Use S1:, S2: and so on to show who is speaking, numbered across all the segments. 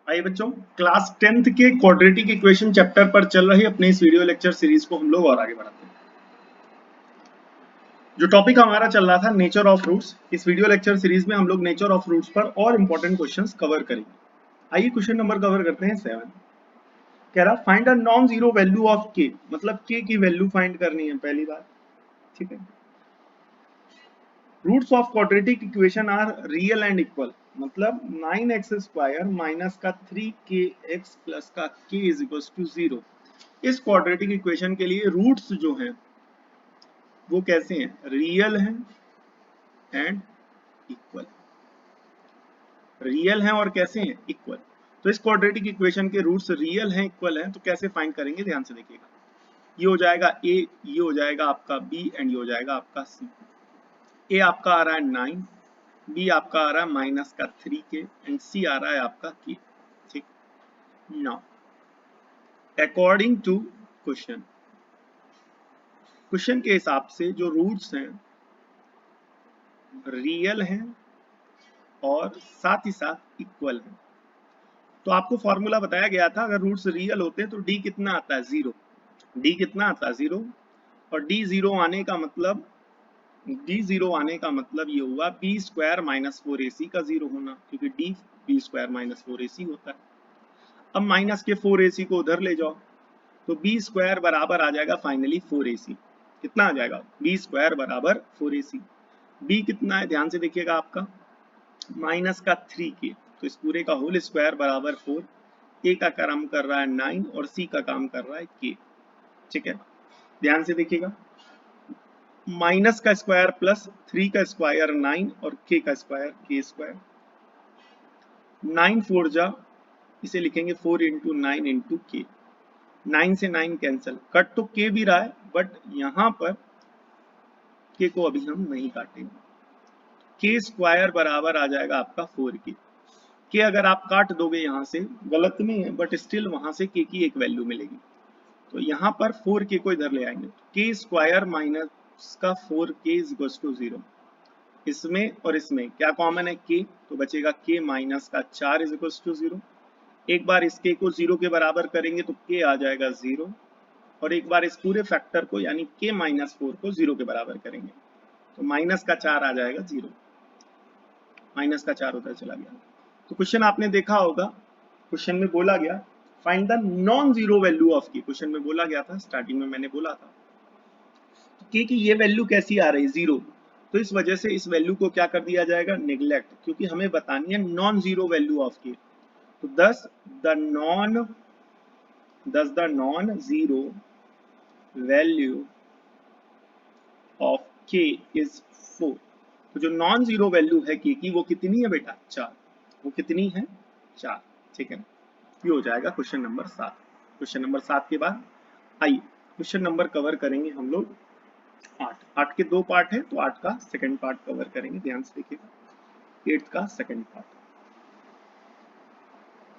S1: आइए बच्चों, class 10th के क्वाड्रेटिक इक्वेशन चैप्टर पर चल रही अपने इस वीडियो लेक्चर सीरीज को हम लोग और आगे बढ़ाते हैं। जो टॉपिक हमारा चल रहा था नेचर ऑफ रूट्स, इस वीडियो लेक्चर सीरीज में हम लोग नेचर ऑफ रूट्स पर और इंपॉर्टेंट क्वेश्चंस कवर करेंगे। आइए क्वेश्चन नंबर कवर करते हैं 7। कह रहा find a non zero value of के, मतलब के की वैल्यू फाइंड करनी है पहली बात। ठीक है, roots of quadratic equation are real and equal, मतलब 9x स्क्वायर माइनस का 3kx प्लस का k इज इक्वल टू 0। इस क्वाड्रेटिक इक्वेशन के लिए रूट्स जो हैं वो कैसे हैं, रियल हैं एंड इक्वल। रियल हैं और कैसे हैं, इक्वल। तो इस क्वाड्रेटिक इक्वेशन के रूट्स रियल हैं, इक्वल हैं, तो कैसे फाइंड करेंगे, ध्यान से देखिएगा। ये हो जाएगा a, ये हो जाएगा आपका b एंड ये हो जाएगा आपका c। a आपका आ रहा है 9, b आपका आ रहा है माइनस का 3k एंड c आ रहा है आपका k। ठीक, नाउ अकॉर्डिंग टू क्वेश्चन के हिसाब से जो रूट्स हैं रियल हैं और साथ ही साथ इक्वल है। तो आपको फॉर्मूला बताया गया था, अगर रूट्स रियल होते तो d कितना आता है, 0। d कितना आता है, 0। और d 0 आने का मतलब ये हुआ b स्क्वायर माइनस 4ac का 0 होना, क्योंकि d b square minus 4ac होता है। अब माइनस के 4ac को उधर ले जाओ तो b स्क्वायर बराबर आ जाएगा फाइनली 4ac। कितना आ जाएगा, b स्क्वायर बराबर 4ac। b कितना है, ध्यान से देखिएगा, आपका माइनस का 3k, तो इस पूरे का होल स्क्वायर बराबर 4। a का काम कर रहा है 9 और c का काम कर रहा है k। ठीक है, ध्यान से देखिएगा, माइनस का स्क्वायर प्लस 3 का स्क्वायर 9 और k का स्क्वायर k स्क्वायर। 9 4 जा, इसे लिखेंगे 4 इंटू 9 इंटू k। 9 से 9 कैंसिल, कट तो k भी रहा है बट यहां पर k को अभी हम नहीं काटेंगे। k स्क्वायर बराबर आ जाएगा आपका 4k। के अगर आप काट दोगे यहां से, गलत नहीं है बट स्टिल वहां से के की एक वैल्यू मिलेगी। तो यहाँ पर 4k को इधर ले आएंगे, के स्क्वायर माइनस का 4k इज इक्वल टू 0। इसमें और इसमें क्या कॉमन है, k, तो बचेगा k माइनस का 4 इज इक्वल टू 0। एक बार इस k को 0 के बराबर करेंगे तो k आ जाएगा 0, और एक बार इस पूरे फैक्टर को यानी k माइनस 4 को 0 के बराबर करेंगे तो माइनस का 4 आ जाएगा 0, माइनस का 4 उधर चला गया। तो क्वेश्चन आपने देखा होगा, क्वेश्चन में बोला गया find the non zero value of के। क्वेश्चन में बोला गया था, स्टार्टिंग में मैंने बोला था के की ये वैल्यू कैसी आ रही, 0। तो इस वजह से इस वैल्यू को क्या कर दिया जाएगा, नेग्लेक्ट, क्योंकि हमें बतानी है नॉन जीरो वैल्यू ऑफ के। तो दस the non zero value of के इज 4। तो जो नॉन जीरो वैल्यू है के की वो कितनी है बेटा, 4। वो कितनी है, 4। ठीक है, ये हो जाएगा क्वेश्चन नंबर 7। क्वेश्चन नंबर 7 के बाद आइए क्वेश्चन नंबर कवर करेंगे हम लोग 8। 8 के 2 पार्ट है तो 8 का सेकंड पार्ट कवर करेंगे, ध्यान से देखिएगा। 8 का second part,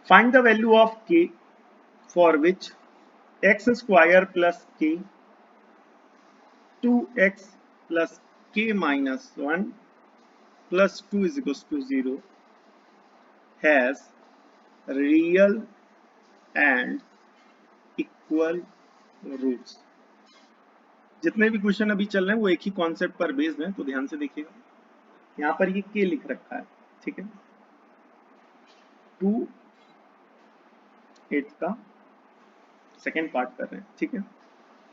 S1: find the value of k for which x square plus k 2x plus k minus 1 plus 2 is equal to 0 has real and equal roots. जितने भी क्वेश्चन अभी चल रहे हैं वो एक ही कॉन्सेप्ट पर बेस्ड हैं, तो ध्यान से देखिएगा। यहाँ पर ये k लिख रखा है, ठीक है, 2 8 का सेकेंड पार्ट कर रहे हैं। ठीक है,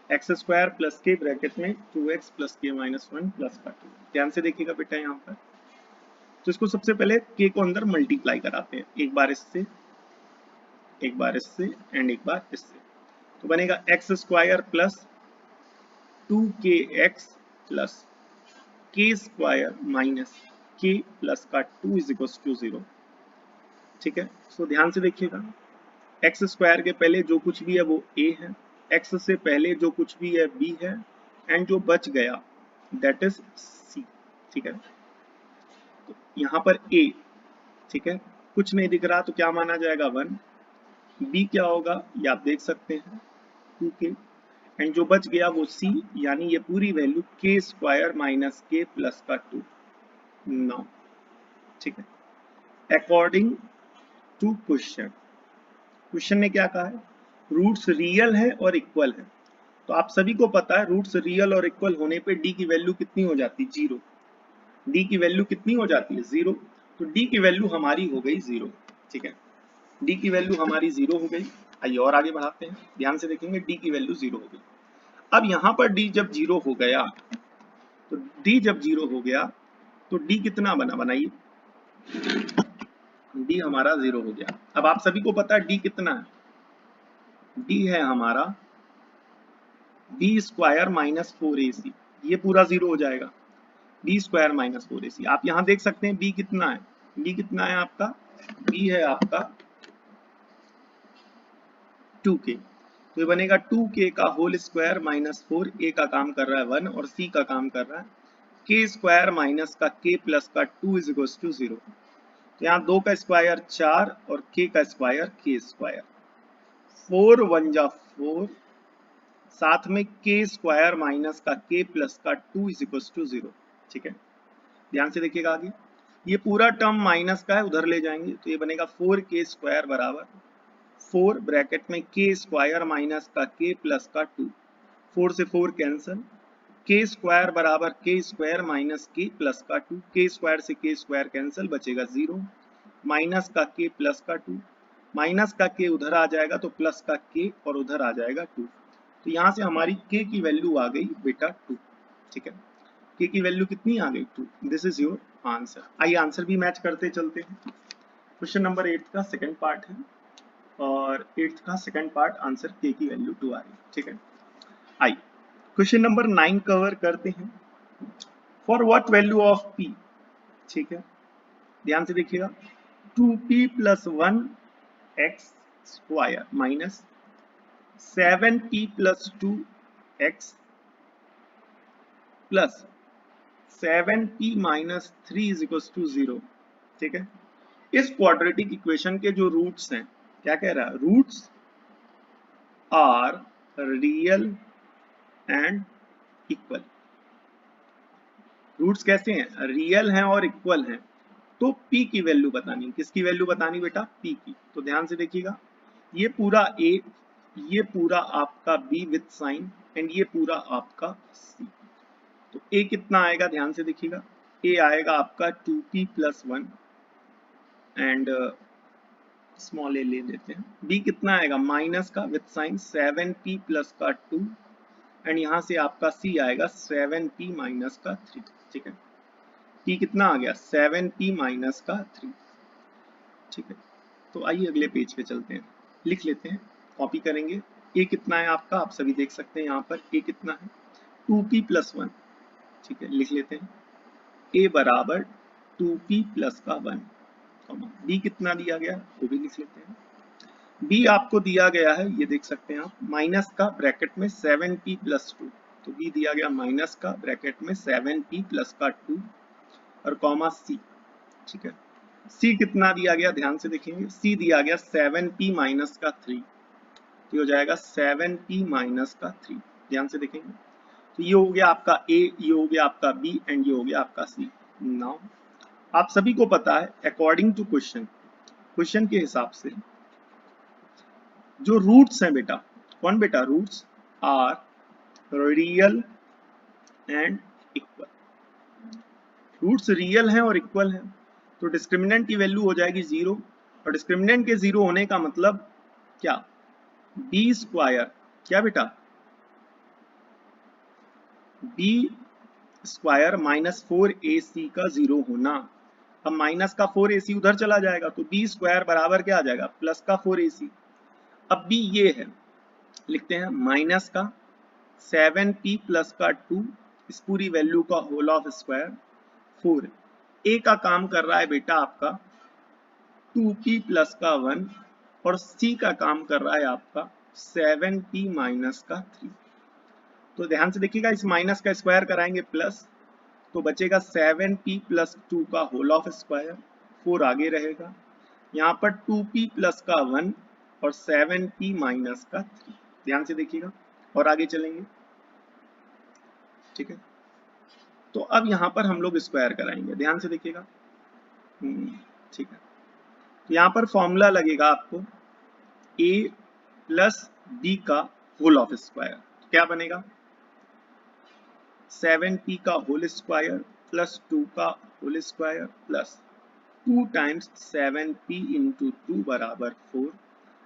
S1: एक्स स्क्वायर प्लस के ब्रैकेट में 2x प्लस के माइनस 1 प्लस का 2। ध्यान से देखिएगा बेटा यहाँ पर, तो इसको सबसे पहले k को अंदर मल्टीप्लाई कराते हैं, एक बार इससे एक बार इससे एंड एक बार इससे। तो बनेगा x square plus 2kx plus के स्क्वायर माइनस के प्लस का 2 इज इक्वल टू 0। ठीक है, तो ध्यान से देखिएगा, एक्स स्क्वायर के पहले जो कुछ भी है वो a है, x से पहले जो कुछ भी है b है, एंड जो बच गया दैट इज c। ठीक है, तो यहाँ पर a, ठीक है, कुछ नहीं दिख रहा तो क्या माना जाएगा, 1। b क्या होगा ये आप देख सकते हैं, 2k, एंड जो बच गया वो c, यानी ये पूरी value k square minus k plus का 2। 9। ठीक है, अकॉर्डिंग टू क्वेश्चन क्वेश्चन ने क्या कहा है, रूट्स रियल है और इक्वल है। तो आप सभी को पता है रूट्स रियल और इक्वल होने पे डी की वैल्यू कितनी हो जाती है, जीरो। डी की वैल्यू कितनी हो जाती है, जीरो। तो डी की वैल्यू हमारी हो गई जीरो। ठीक है, डी की वैल्यू हमारी जीरो हो गई। आइए और आगे बढ़ाते हैं, ध्यान से देखेंगे, डी की वैल्यू जीरो हो गई। अब यहाँ पर डी जब जीरो हो गया, तो डी जब जीरो हो गया तो डी कितना बना, बनाइए, डी हमारा जीरो हो गया। अब आप सभी को पता है डी कितना है, डी है हमारा बी स्क्वायर माइनस फोर ए सी, ये पूरा जीरो हो जाएगा, बी स्क्वायर माइनस फोर ए सी। आप यहाँ देख सकते हैं बी कितना है, बी कितना है आपका, बी है आपका 2k। तो ये बनेगा 2k का होल स्क्वायर माइनस फोर, ए का काम कर रहा है 1 और सी का काम कर रहा है k स्क्वायर माइनस का k प्लस का 2 इज इक्वल टू 0। तो यहाँ 2 का स्क्वायर 4 और k का स्क्वायर k स्क्वायर, 4 1 जा 4, साथ में k स्क्वायर माइनस का k प्लस का 2 इज इक्वल टू 0। ठीक है, ध्यान से देखिएगा आगे, ये पूरा टर्म माइनस का है, उधर ले जाएंगे तो ये बनेगा 4k स्क्वायर बराबर 4 ब्रैकेट में k स्क्वायर माइनस का k प्लस का 2, 4 से 4 कैंसिल, k स्क्वायर बराबर k square minus k plus का 2, k स्क्वायर से k स्क्वायर कैंसिल, बचेगा 0, माइनस का k प्लस का 2, माइनस का k उधर आ जाएगा तो प्लस का k और उधर आ जाएगा 2। तो यहाँ से हमारी k की वैल्यू आ गई बेटा 2। ठीक है, k की वैल्यू कितनी आ गई, 2। This is your answer. आइए आंसर भी मैच करते चलते हैं। क्वेश्चन नंबर 8 का सेकंड पार्ट है और 8 का सेकंड पार्ट आंसर k की वैल्यू 2 आ रही है। ठीक है, आइए क्वेश्चन नंबर 9 कवर करते हैं। For what value of p, ठीक है, ध्यान से देखिएगा, 2p plus 1 x square minus 7p plus 2 x plus 7p minus 3 is equal to 0। ठीक है, इस क्वाड्रेटिक इक्वेशन के जो रूट्स हैं, क्या कह रहा है, roots are real and equal. Roots कैसे हैं, रियल हैं और इक्वल हैं। तो p की वैल्यू बतानी, किसकी वैल्यू बतानी बेटा, p की। तो ध्यान से देखिएगा, ये पूरा a, ये पूरा आपका b विथ साइन एंड ये पूरा आपका c। तो a कितना आएगा, ध्यान से देखिएगा, a आएगा आपका 2p प्लस 1 एंड स्मॉल ए ले लेते हैं, b कितना आएगा माइनस का विथ साइन 7p प्लस का 2 एंड यहाँ से आपका c आएगा 7p माइनस का 3। ठीक है, p कितना आ गया, 7p माइनस का 3। ठीक है, तो आइए अगले पेज पे चलते हैं, लिख लेते हैं, कॉपी करेंगे। a कितना है आपका, आप सभी देख सकते हैं यहाँ पर a कितना है, 2p प्लस 1। ठीक है, लिख लेते हैं, a बराबर 2p प्लस का 1, b कितना दिया गया वो भी लिख लेते हैं। b आपको दिया गया है, ये देख सकते हैं आप, माइनस का ब्रैकेट में 7p प्लस 2, तो b दिया गया माइनस का ब्रैकेट में 7p प्लस का 2 और कॉमा c। ठीक है, c कितना दिया गया, ध्यान से देखेंगे, c दिया गया 7p माइनस का 3, तो हो जाएगा 7p माइनस का 3। ध्यान से देखेंगे, तो ये हो गया आपका a, ये हो गया आपका b एंड ये हो गया आपका c। नाउ आप सभी को पता है अकॉर्डिंग टू क्वेश्चन, क्वेश्चन के हिसाब से जो रूट्स हैं बेटा, कौन बेटा, roots are real and equal. Roots real हैं और इक्वल हैं, तो डिस्क्रिमिनेंट की वैल्यू हो जाएगी 0, और डिस्क्रिमिनेंट के 0 होने का मतलब क्या, बी स्क्वायर, क्या बेटा, बी स्क्वायर माइनस 4ac का 0 होना। अब माइनस का 4ac उधर चला जाएगा तो बी स्क्वायर बराबर क्या आ जाएगा, प्लस का 4ac। अब बी ये है, लिखते हैं माइनस का 7p प्लस का 2, इस पूरी वैल्यू का होल ऑफ स्क्वायर 4। a का काम कर रहा है बेटा आपका 2p प्लस का 1 और c का काम कर रहा है आपका 7p माइनस का 3। तो ध्यान से देखिएगा, इस माइनस का स्क्वायर कराएंगे प्लस, तो बचेगा 7p प्लस 2 का होल ऑफ स्क्वायर, 4 आगे रहेगा, यहाँ पर 2p प्लस का 1 और 7p माइनस का 3। ध्यान से देखिएगा और आगे चलेंगे। ठीक है, तो अब यहाँ पर हम लोग स्क्वायर कराएंगे, ध्यान से देखिएगा। ठीक है, तो यहाँ पर फॉर्मूला लगेगा आपको a प्लस b का होल ऑफ स्क्वायर, क्या बनेगा 7p का होल स्क्वायर प्लस 2 का whole square plus 2 times 7p into 2 बराबर 4।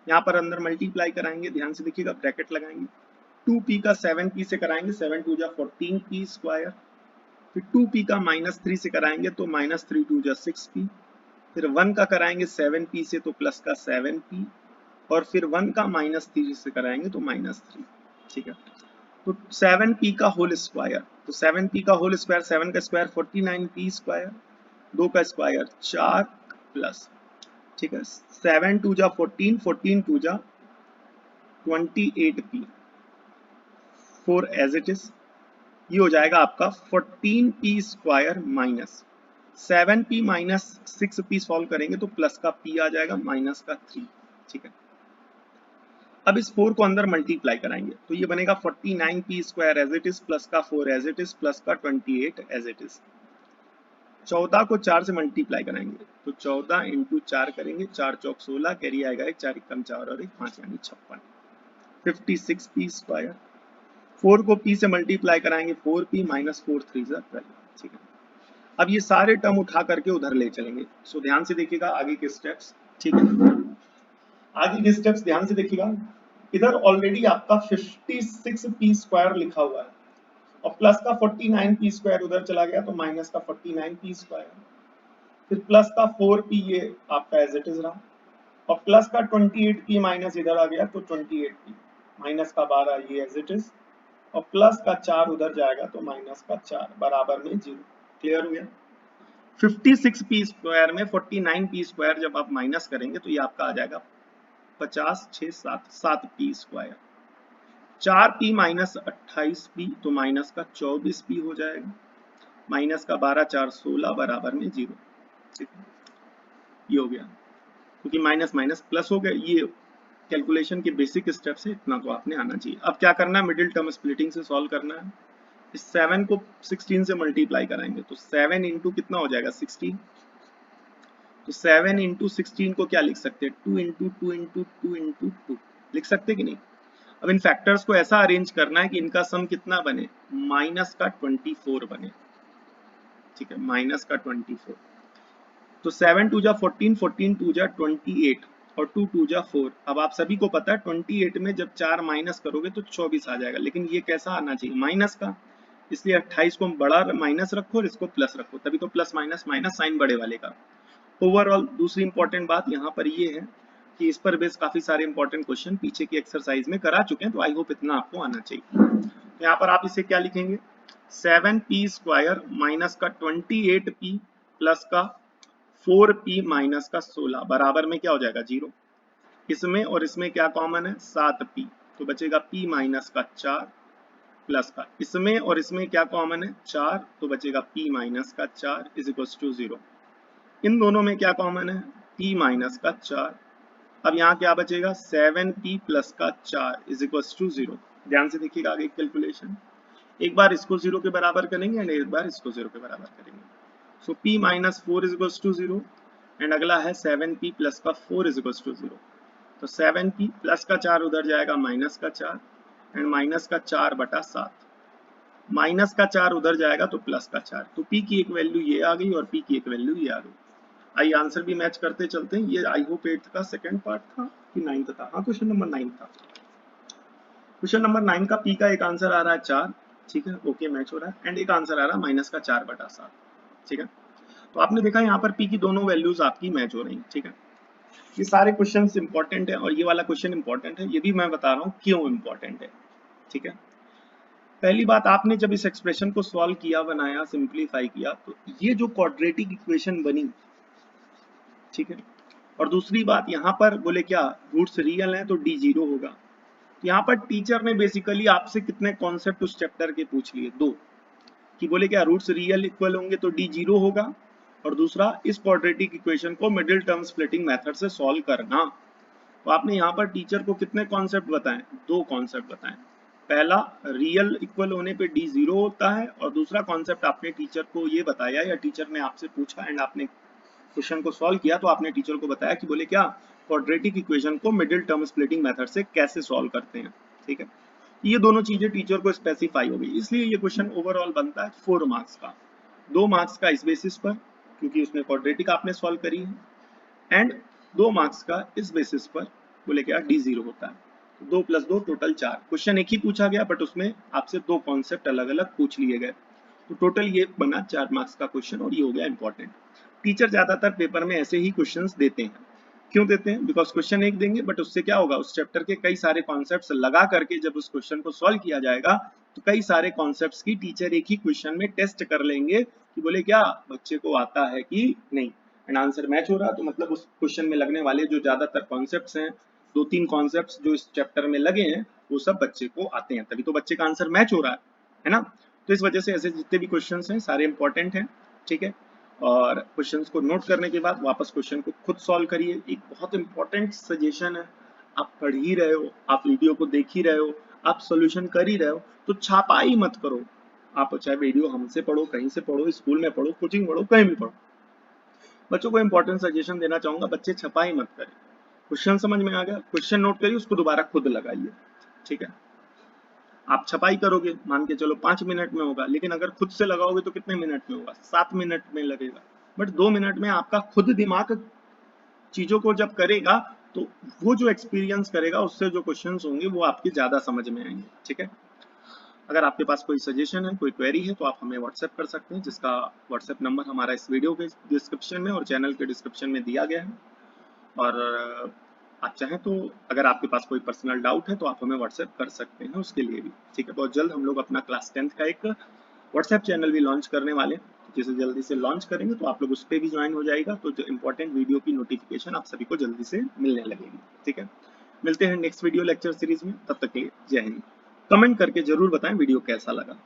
S1: यहाँ पर अंदर मल्टीप्लाई कराएंगे, ध्यान से देखिएगा, ब्रैकेट लगाएंगे, 2p का 7p से कराएंगे, 7 2 जा 14p स्क्वायर, फिर 2p का -3 से कराएंगे तो -3 2 जा 6p, फिर 1 का कराएंगे 7p से तो प्लस का 7p, और फिर 1 का -3 से कराएंगे तो -3। ठीक है, तो 7p का होल स्क्वायर, तो 7p का होल स्क्वायर, 7 का स्क्वायर 49p स्क्वायर, 2 का स्क्वायर 4 प्लस, ठीक है, 7 2 जा 14, 14 2 जा 28p, 4 एज इट इज, ये हो जाएगा आपका 14p square minus 7p minus 6p solve करेंगे तो प्लस का p आ जाएगा माइनस का 3। ठीक है, अब इस 4 को अंदर मल्टीप्लाई कराएंगे तो ये बनेगा 49p square as it is plus का 4 एज इट इज प्लस का 28 एज इट इज। 14 को 4 से मल्टीप्लाई कराएंगे तो 14 इंटू 4 करेंगे, 4 चौक 16, कैरी आएगा 1, 4 एकम 4 और 1 5 यानी 56, 56p स्क्वायर। 4 को p से मल्टीप्लाई कराएंगे, 4p माइनस 4 3 12। ठीक है, अब ये सारे टर्म उठा करके उधर ले चलेंगे। सो ध्यान से देखिएगा आगे के स्टेप्स। ठीक है, आगे के स्टेप्स ध्यान से देखिएगा, इधर ऑलरेडी आपका 56p स्क्वायर लिखा हुआ है और प्लस का 49p स्क्वायर उधर चला गया तो माइनस का 49p स्क्वायर, फिर प्लस का 4p ये आपका एज इट इज रहा, और प्लस का 28p माइनस इधर आ गया तो 28p, माइनस का 12 ये एज इट इज, और प्लस का 4 उधर जाएगा तो माइनस का 4 बराबर में 0। क्लियर हो गया? 56p स्क्वायर में 49p स्क्वायर जब आप माइनस करेंगे तो ये आपका आ जाएगा 50 6 7 7p square, 4p minus 28p तो माइनस का 24p हो जाएगा, माइनस का 12 4 16 बराबर में 0। ठीक है, ये हो गया, क्योंकि माइनस माइनस प्लस हो गया। ये कैलकुलेशन के बेसिक स्टेप से इतना तो आपने आना चाहिए। अब क्या करना है, मिडिल टर्म स्प्लिटिंग से सॉल्व करना है। इस 7 को 16 से मल्टीप्लाई कराएंगे तो 7 इंटू कितना हो जाएगा 16, तो 7 इंटू 16 को क्या लिख सकते हैं 2 इंटू 2 इंटू 2 इंटू 2 लिख सकते कि नहीं। अब इन फैक्टर्स को ऐसा अरेंज करना है कि इनका सम कितना बने, माइनस का 24 बने। ठीक है, माइनस का 24, तो 7 2 जा 14, 14 2 जा 28 और 2 2 जा 4। अब आप सभी को पता है 28 में जब 4 माइनस करोगे तो 24 आ जाएगा, लेकिन ये कैसा आना चाहिए माइनस का, इसलिए 28 को बड़ा माइनस रखो और इसको प्लस रखो, तभी तो प्लस माइनस माइनस साइन बड़े वाले का। ओवरऑल दूसरी इंपॉर्टेंट बात यहाँ पर ये है कि इस पर बेस काफी सारे इंपॉर्टेंट क्वेश्चन पीछे की एक्सरसाइज में करा चुके हैं, तो आई होप इतना आपको आना चाहिए। तो यहाँ पर आप इसे क्या लिखेंगे, 7p स्क्वायर माइनस का 28p प्लस का 4p माइनस का 16 बराबर में क्या हो जाएगा 0। इसमें और इसमें क्या कॉमन है 7p, तो बचेगा p माइनस का 4 प्लस का, इसमें और इसमें क्या कॉमन है 4, तो बचेगा p माइनस का 4 इज इक्वल टू 0। इन दोनों में क्या कॉमन है p माइनस का 4। अब यहाँ क्या बचेगा 7p प्लस का 4 इज इक्वल टू 0। ध्यान से देखिएगा आगे कैलकुलेशन, एक बार इसको 0 के बराबर करेंगे एंड एक बार इसको 0 के बराबर करेंगे। So p minus 4 is equal to 0 and अगला है 7p प्लस का 4 इज इक्वल टू 0। तो 7p प्लस का 4 उधर जाएगा माइनस का 4 एंड माइनस का 4 बटा 7, माइनस का 4 उधर जाएगा तो प्लस का 4, तो p की एक वैल्यू ये आ गई और p की एक वैल्यू ये आ गई। आइए आंसर भी मैच करते चलते हैं। ये आई होप 8th का सेकंड पार्ट था कि 9th था, हाँ क्वेश्चन नंबर 9 था। क्वेश्चन नंबर 9 का p का एक आंसर आ रहा है 4, ठीक है, ओके मैच हो रहा है, एंड एक आंसर आ रहा है माइनस का 4 बटा 7। ठीक है, तो आपने देखा यहाँ पर p की दोनों वैल्यूज आपकी मैच हो रही हैं। ठीक है, ये सारे क्वेश्चन इंपॉर्टेंट है और ये वाला क्वेश्चन इंपॉर्टेंट है, ये भी मैं बता रहा हूँ क्यों इंपॉर्टेंट है। ठीक है, पहली बात, आपने जब इस एक्सप्रेशन को सॉल्व किया, बनाया, सिंप्लीफाई किया, तो ये जो क्वाड्रेटिक इक्वेशन बनी, ठीक है, और दूसरी बात यहाँ पर बोले क्या रूट्स रियल हैं तो d 0 होगा। यहाँ पर टीचर ने बेसिकली आपसे कितने कॉन्सेप्ट उस चैप्टर के पूछ लिए, 2, कि बोले क्या रूट्स रियल इक्वल होंगे तो d 0 होगा, और दूसरा इस क्वाड्रेटिक इक्वेशन को मिडिल टर्म स्प्लिटिंग मेथड से सॉल्व करना। तो आपने यहाँ पर टीचर को कितने कॉन्सेप्ट बताए, 2 कॉन्सेप्ट बताए। पहला रियल इक्वल होने पे d 0 होता है, और दूसरा कॉन्सेप्ट आपने टीचर को ये बताया या टीचर ने आपसे पूछा एंड आपने क्वेश्चन को सॉल्व किया तो आपने टीचर को बताया कि बोले क्या क्वाड्रेटिक इक्वेशन को मिडिल टर्म स्प्लिटिंग मेथड से कैसे सॉल्व करते हैं। ठीक है, ये दोनों चीजें टीचर को स्पेसिफाई हो गई, इसलिए ये क्वेश्चन ओवरऑल बनता है 4 मार्क्स का, 2 मार्क्स का इस बेसिस पर क्योंकि उसमें क्वाड्रेटिक आपने सॉल्व करी है, एंड 2 मार्क्स का इस बेसिस पर बोले क्या D0 होता है। तो 2 + 2 टोटल 4, क्वेश्चन एक ही पूछा गया बट उसमें आपसे 2 कॉन्सेप्ट अलग अलग पूछ लिए गए, तो टोटल ये बना 4 मार्क्स का क्वेश्चन और ये हो गया इंपॉर्टेंट। टीचर ज्यादातर पेपर में ऐसे ही क्वेश्चंस देते हैं, क्यों देते हैं, बिकॉज क्वेश्चन एक देंगे बट उससे क्या होगा, उस चैप्टर के कई सारे कॉन्सेप्ट्स लगा करके जब उस क्वेश्चन को सॉल्व किया जाएगा तो कई सारे कॉन्सेप्ट्स की टीचर एक ही क्वेश्चन में टेस्ट कर लेंगे कि बोले क्या बच्चे को आता है कि नहीं, एंड आंसर मैच हो रहा तो मतलब उस क्वेश्चन में लगने वाले जो ज्यादातर कॉन्सेप्ट्स हैं, 2-3 कॉन्सेप्ट्स जो इस चैप्टर में लगे हैं वो सब बच्चे को आते हैं, तभी तो बच्चे का आंसर मैच हो रहा है ना। तो इस वजह से ऐसे जितने भी क्वेश्चंस हैं सारे इंपॉर्टेंट हैं। ठीक है, और क्वेश्चंस को नोट करने के बाद वापस क्वेश्चन को खुद सॉल्व करिए। एक बहुत इंपॉर्टेंट सजेशन है, आप पढ़ ही रहे हो, आप वीडियो को देख ही रहे हो, आप सॉल्यूशन कर ही रहे हो, तो छापाई मत करो। आप चाहे वीडियो हमसे पढ़ो, कहीं से पढ़ो, स्कूल में पढ़ो, कोचिंग पढ़ो, कहीं भी पढ़ो, बच्चों को इंपॉर्टेंट सजेशन देना चाहूंगा, बच्चे छपाई मत करें। क्वेश्चन समझ में आ गया, क्वेश्चन नोट करिए, उसको दोबारा खुद लगाइए। ठीक है, आप छपाई करोगे मान के चलो 5 मिनट में होगा, लेकिन अगर खुद से लगाओगे तो कितने मिनट में होगा, 7 मिनट में लगेगा, बट 2 मिनट में आपका खुद दिमाग चीजों को जब करेगा तो वो जो एक्सपीरियंस करेगा उससे जो क्वेश्चंस होंगे वो आपके ज्यादा समझ में आएंगे। ठीक है, अगर आपके पास कोई सजेशन है, कोई क्वेरी है तो आप हमें व्हाट्सएप कर सकते हैं, जिसका व्हाट्सएप नंबर हमारा इस वीडियो के डिस्क्रिप्शन में और चैनल के डिस्क्रिप्शन में दिया गया है। और आप चाहें तो अगर आपके पास कोई पर्सनल डाउट है तो आप हमें व्हाट्सएप कर सकते हैं उसके लिए भी। ठीक है, बहुत जल्द हम लोग अपना क्लास 10th का एक व्हाट्सएप चैनल भी लॉन्च करने वाले हैं, जिसे जल्दी से लॉन्च करेंगे तो आप लोग उस पर भी ज्वाइन हो जाएगा, तो जो इंपॉर्टेंट वीडियो की नोटिफिकेशन आप सभी को जल्दी से मिलने लगेगी। ठीक है, मिलते हैं नेक्स्ट वीडियो लेक्चर सीरीज में, तब तक के लिए जय हिंद। कमेंट करके जरूर बताएं वीडियो कैसा लगा।